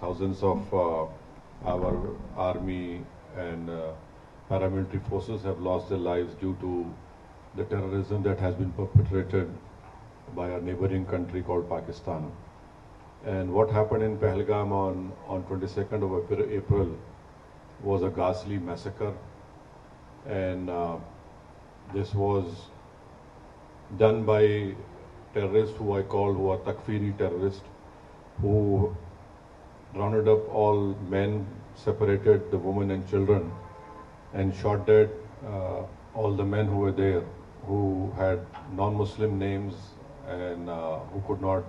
thousands of our army and paramilitary forces have lost their lives due to the terrorism that has been perpetrated by our neighboring country called Pakistan. And what happened in Pahalgam on 22nd of April was a ghastly massacre. And this was done by terrorists who I call who are Takfiri terrorists, who rounded up all men, separated the women and children, and shot dead all the men who were there, who had non-Muslim names and who could not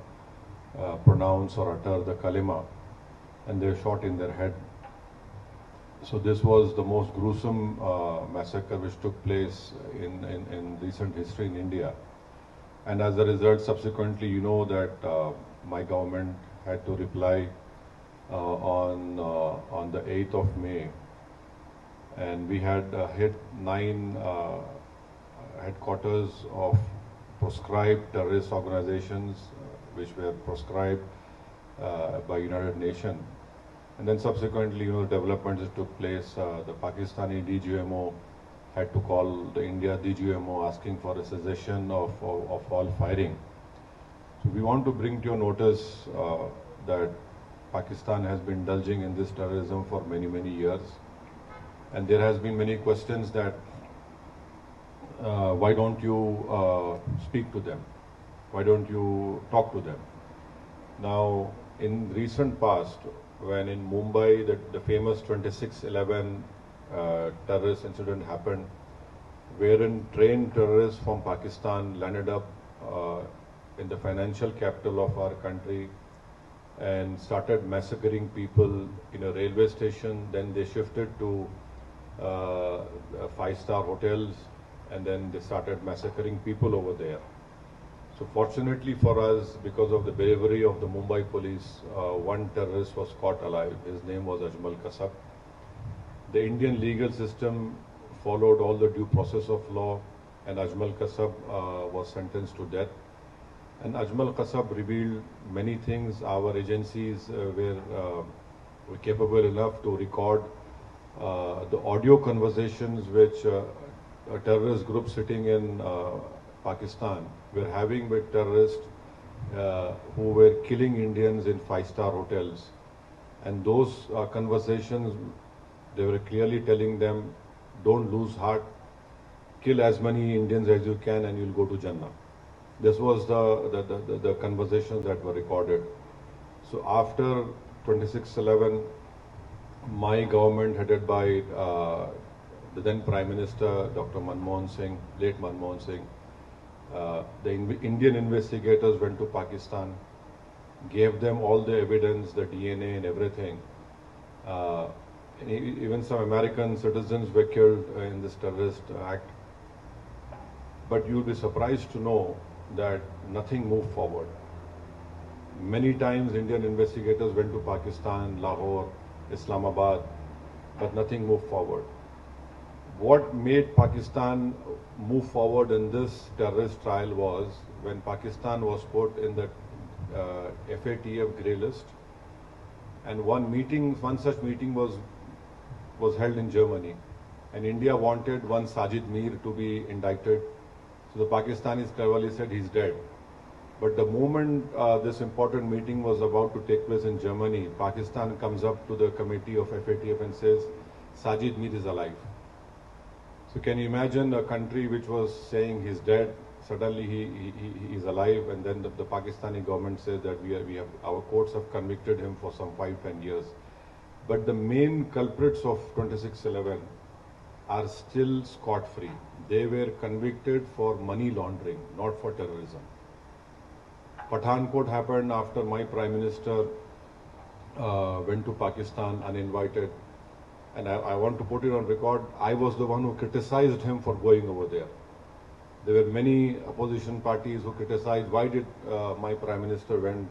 pronounce or utter the kalima, and they were shot in their head. So this was the most gruesome massacre which took place in recent history in India. And as a result, subsequently, you know that my government had to reply on the 8th of May. And we had hit 9 headquarters of proscribed terrorist organizations which were proscribed by United Nations. And then subsequently, you know, developments that took place. The Pakistani DGMO had to call the India DGMO asking for a cessation of all firing. So we want to bring to your notice that Pakistan has been indulging in this terrorism for many, many years. And there has been many questions that why don't you speak to them? Why don't you talk to them? Now, in recent past, when in Mumbai the famous 26/11 terrorist incident happened, wherein trained terrorists from Pakistan landed up in the financial capital of our country and started massacring people in a railway station. Then they shifted to 5-star hotels, and then they started massacring people over there. So fortunately for us, because of the bravery of the Mumbai police, one terrorist was caught alive. His name was Ajmal Kasab. The Indian legal system followed all the due process of law, and Ajmal Kasab was sentenced to death. And Ajmal Kasab revealed many things. Our agencies were capable enough to record the audio conversations which a terrorist group sitting in Pakistan were having with terrorists who were killing Indians in 5-star hotels. And those conversations, they were clearly telling them, don't lose heart, kill as many Indians as you can and you'll go to Jannah. This was the conversations that were recorded. So after 26/11, my government headed by the then Prime Minister, Dr. Manmohan Singh, late Manmohan Singh, the Indian investigators went to Pakistan, gave them all the evidence, the DNA and everything. And even some American citizens were killed in this terrorist act. But you'll be surprised to know that nothing moved forward. Many times Indian investigators went to Pakistan, Lahore, Islamabad, but nothing moved forward. What made Pakistan move forward in this terrorist trial was when Pakistan was put in the FATF grey list, and one such meeting was held in Germany, and India wanted one Sajid Mir to be indicted. So the Pakistanis cleverly said he's dead. But the moment this important meeting was about to take place in Germany, Pakistan comes up to the committee of FATF and says, Sajid Mir is alive. So can you imagine a country which was saying he's dead, suddenly he is alive, and then the Pakistani government says that our courts have convicted him for some 5-10 years. But the main culprits of 26/11 are still scot-free. They were convicted for money laundering, not for terrorism. Pathankot happened after my Prime Minister went to Pakistan uninvited. And I want to put it on record, I was the one who criticized him for going over there. There were many opposition parties who criticized, why did my Prime Minister went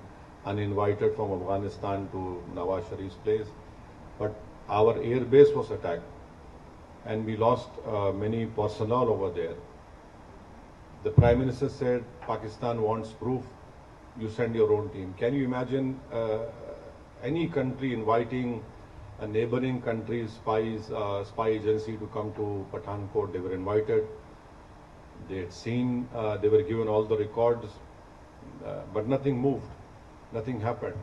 uninvited from Afghanistan to Nawaz Sharif's place? But our air base was attacked, and we lost many personnel over there. The Prime Minister said, Pakistan wants proof, you send your own team. Can you imagine any country inviting a neighboring country's spy agency to come to Pathankot. They were invited. They had seen, they were given all the records, but nothing moved, nothing happened.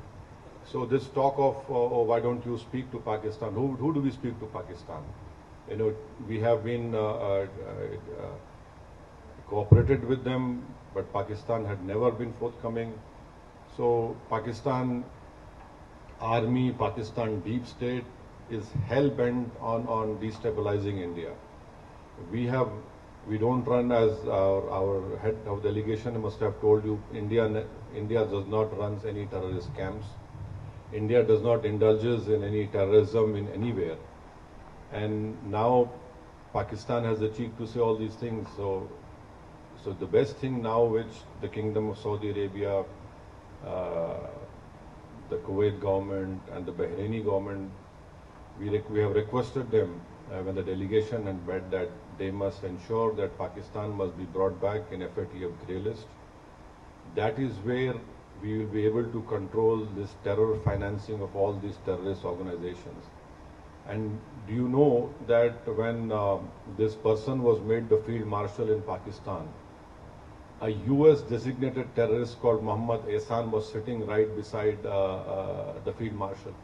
So this talk of, oh, why don't you speak to Pakistan? Who do we speak to Pakistan? You know, we have been cooperated with them, but Pakistan had never been forthcoming. So Pakistan army, Pakistan deep state is hell-bent on destabilizing India. We don't run, as our head of delegation must have told you, India does not run any terrorist camps. India does not indulges in any terrorism in anywhere. And now Pakistan has the cheek to say all these things. So the best thing now, which the Kingdom of Saudi Arabia, the Kuwait government and the Bahraini government, we have requested them when the delegation had met that they must ensure that Pakistan must be brought back in FATF grey list. That is where we will be able to control this terror financing of all these terrorist organizations. And do you know that when this person was made the field marshal in Pakistan, a US designated terrorist called Muhammad Ehsan was sitting right beside the field marshal.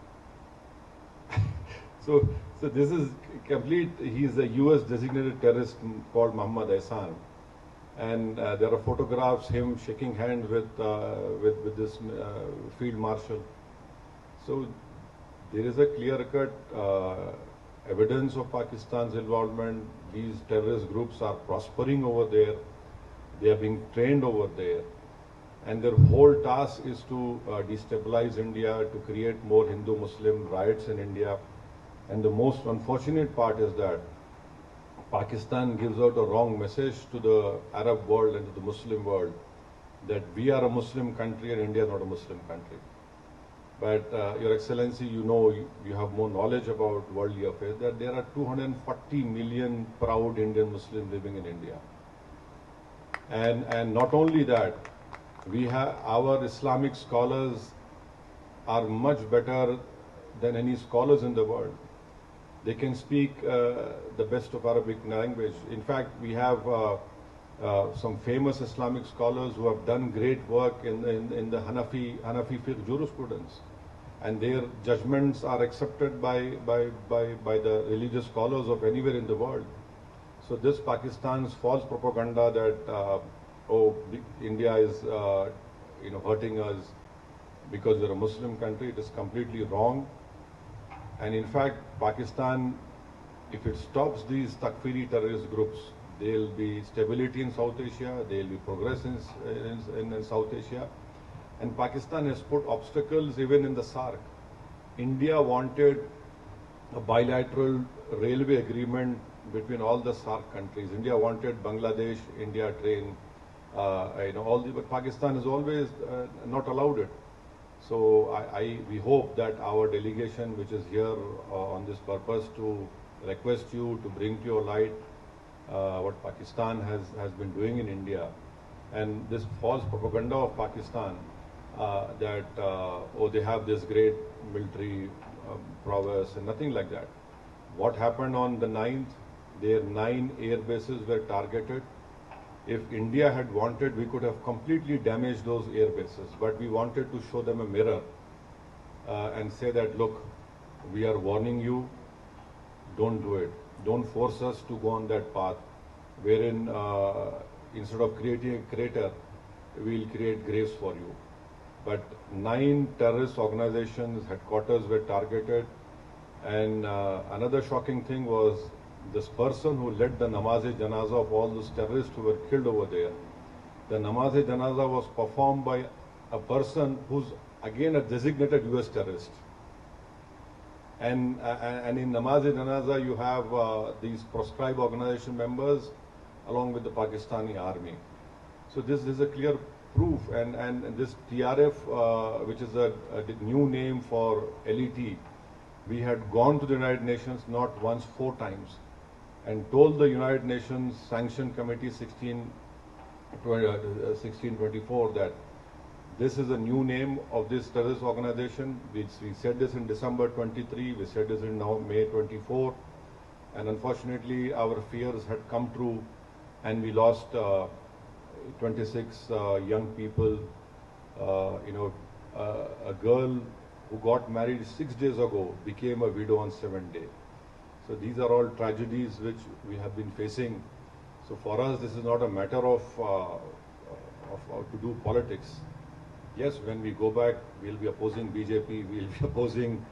So this is complete. He's a US designated terrorist called Muhammad Ehsan. And there are photographs him shaking hands with this field marshal. So there is a clear-cut evidence of Pakistan's involvement. These terrorist groups are prospering over there. They are being trained over there. And their whole task is to destabilize India, to create more Hindu-Muslim riots in India. And the most unfortunate part is that Pakistan gives out a wrong message to the Arab world and to the Muslim world that we are a Muslim country and India is not a Muslim country. But Your Excellency, you know, you have more knowledge about worldly affairs, that there are 240 million proud Indian Muslims living in India. And not only that, we have our Islamic scholars are much better than any scholars in the world. They can speak the best of Arabic language. In fact, we have some famous Islamic scholars who have done great work in the Hanafi fiqh jurisprudence, and their judgments are accepted by the religious scholars of anywhere in the world. So this Pakistan's false propaganda that India is hurting us because we're a Muslim country, it is completely wrong. And in fact, Pakistan, if it stops these Takfiri terrorist groups, there will be stability in South Asia, there will be progress in South Asia. And Pakistan has put obstacles even in the SAARC. India wanted a bilateral railway agreement between all the SAARC countries. India wanted Bangladesh, India train, but Pakistan has always not allowed it. So we hope that our delegation, which is here on this purpose to request you to bring to your light what Pakistan has been doing in India, and this false propaganda of Pakistan that they have this great military prowess and nothing like that. What happened on the 9th? Their 9 air bases were targeted. If India had wanted, we could have completely damaged those air bases, but we wanted to show them a mirror and say that, look, we are warning you, don't do it. Don't force us to go on that path, wherein instead of creating a crater, we'll create graves for you. But 9 terrorist organizations' headquarters were targeted, and another shocking thing was this person who led the Namaz-e-Janaza of all those terrorists who were killed over there. The Namaz-e-Janaza was performed by a person who's again a designated US terrorist. And in Namaz-e-Janaza you have these proscribed organization members along with the Pakistani army. So this is a clear proof, and this TRF, which is a new name for LET, we had gone to the United Nations not once, 4 times, and told the United Nations Sanction Committee 1624 that This is a new name of this terrorist organization. We said this in December 23, we said this in now May 24, and unfortunately our fears had come true, and we lost 26 young people. A girl who got married 6 days ago became a widow on 7th day. So these are all tragedies which we have been facing. So for us, this is not a matter of to do politics. Yes, when we go back, we'll be opposing BJP, we'll be opposing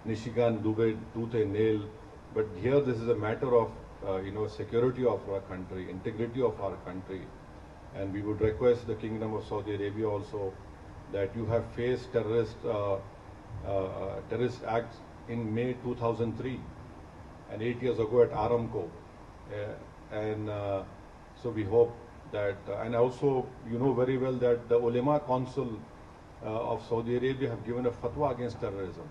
Nishikant Dubey tooth and nail. But here, this is a matter of security of our country, integrity of our country, and we would request the Kingdom of Saudi Arabia also that you have faced terrorist acts in May 2003 and 8 years ago at Aramco, so we hope that, and also you know very well that the Ulema Council of Saudi Arabia have given a fatwa against terrorism.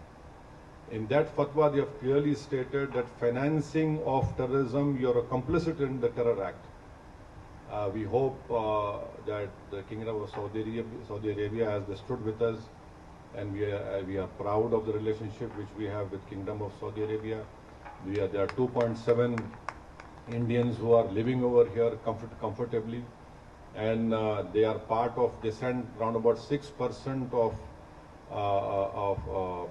In that fatwa, they have clearly stated that financing of terrorism, you are complicit in the terror act. We hope that the Kingdom of Saudi Arabia has stood with us, and we are proud of the relationship which we have with Kingdom of Saudi Arabia. There are 2.7 Indians who are living over here comfortably, and they are part of, they send around about 6% of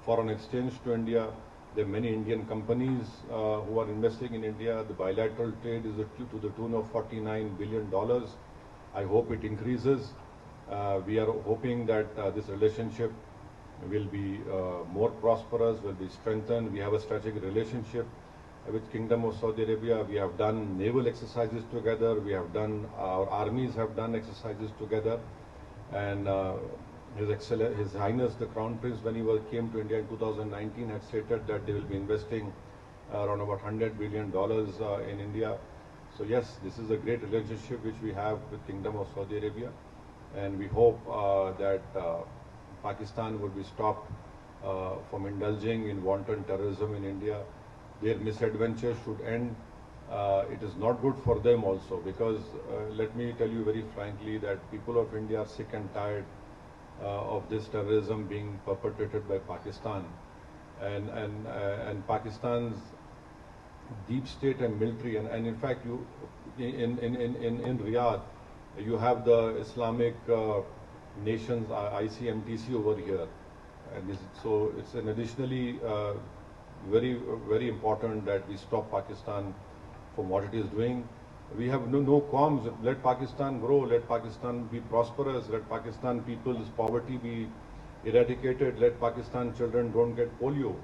foreign exchange to India. There are many Indian companies who are investing in India. The bilateral trade is to the tune of $49 billion. I hope it increases. We are hoping that this relationship will be more prosperous, will be strengthened. We have a strategic relationship with Kingdom of Saudi Arabia. We have done naval exercises together. We have done, our armies have done exercises together. And His Highness the Crown Prince, when he came to India in 2019, had stated that they will be investing around about $100 billion in India. So yes, this is a great relationship which we have with Kingdom of Saudi Arabia, and we hope that Pakistan will be stopped from indulging in wanton terrorism in India. Their misadventure should end. It is not good for them also, because let me tell you very frankly that people of India are sick and tired of this terrorism being perpetrated by Pakistan, and Pakistan's deep state and military, and in fact you in Riyadh you have the Islamic nations ICMTC over here, and so it's an additionally very important that we stop Pakistan from what it is doing. We have no qualms. Let Pakistan grow, let Pakistan be prosperous, let Pakistan people's poverty be eradicated, let Pakistan children don't get polio,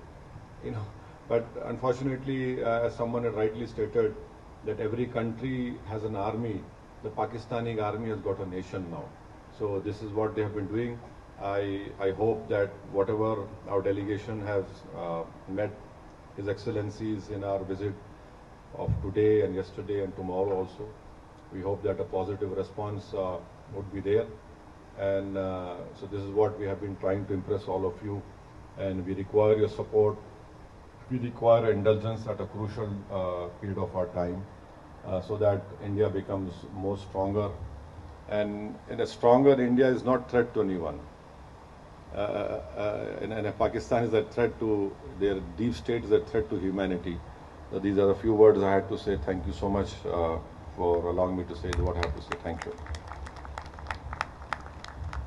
But unfortunately, as someone had rightly stated, that every country has an army. The Pakistani army has got a nation now. So this is what they have been doing. I hope that whatever our delegation has met His Excellencies in our visit of today and yesterday and tomorrow also, we hope that a positive response would be there. And so this is what we have been trying to impress all of you, and we require your support. We require indulgence at a crucial period of our time, so that India becomes more stronger. And in a stronger India is not threat to anyone. And Pakistan is a threat to, their deep state is a threat to humanity. So these are a few words I had to say. Thank you so much for allowing me to say what I have to say. Thank you.